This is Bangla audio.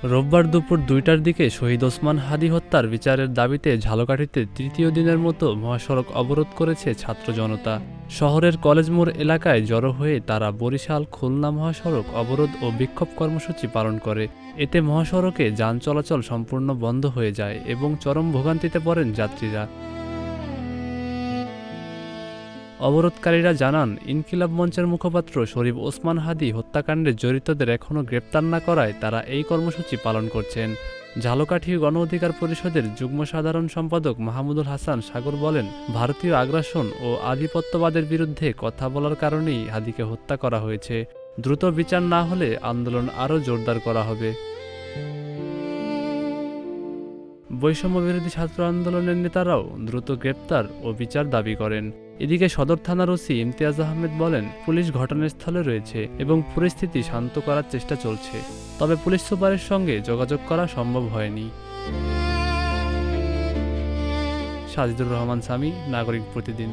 রোববার দুপুর ২টার দিকে শহীদ ওসমান হাদী হত্যার বিচারের দাবিতে ঝালকাঠিতে তৃতীয় দিনের মতো মহাসড়ক অবরোধ করেছে ছাত্র জনতা। শহরের কলেজ মোড় এলাকায় জড়ো হয়ে তারা বরিশাল খুলনা মহাসড়ক অবরোধ ও বিক্ষোভ কর্মসূচি পালন করে। এতে মহাসড়কে যান চলাচল সম্পূর্ণ বন্ধ হয়ে যায় এবং চরম ভোগান্তিতে পড়েন যাত্রীরা। অবরোধকারীরা জানান, ইনকিলাব মঞ্চের মুখপাত্র শরীফ ওসমান হাদী হত্যাকাণ্ডে জড়িতদের এখনও গ্রেপ্তার না করায় তারা এই কর্মসূচি পালন করছেন। ঝালকাঠি গণ অধিকার পরিষদের যুগ্ম সাধারণ সম্পাদক মাহমুদুল হাসান সাগর বলেন, ভারতীয় আগ্রাসন ও আধিপত্যবাদের বিরুদ্ধে কথা বলার কারণেই হাদীকে হত্যা করা হয়েছে। দ্রুত বিচার না হলে আন্দোলন আরও জোরদার করা হবে। বৈষম্যবিরোধী ছাত্র আন্দোলনের নেতারাও দ্রুত গ্রেপ্তার ও বিচার দাবি করেন। এদিকে সদর থানার ওসি ইমতিয়াজ আহমেদ বলেন, পুলিশ ঘটনাস্থলে রয়েছে এবং পরিস্থিতি শান্ত করার চেষ্টা চলছে, তবে পুলিশ সুপারের সঙ্গে যোগাযোগ করা সম্ভব হয়নি। সাজিদুর রহমান সামি, নাগরিক প্রতিদিন।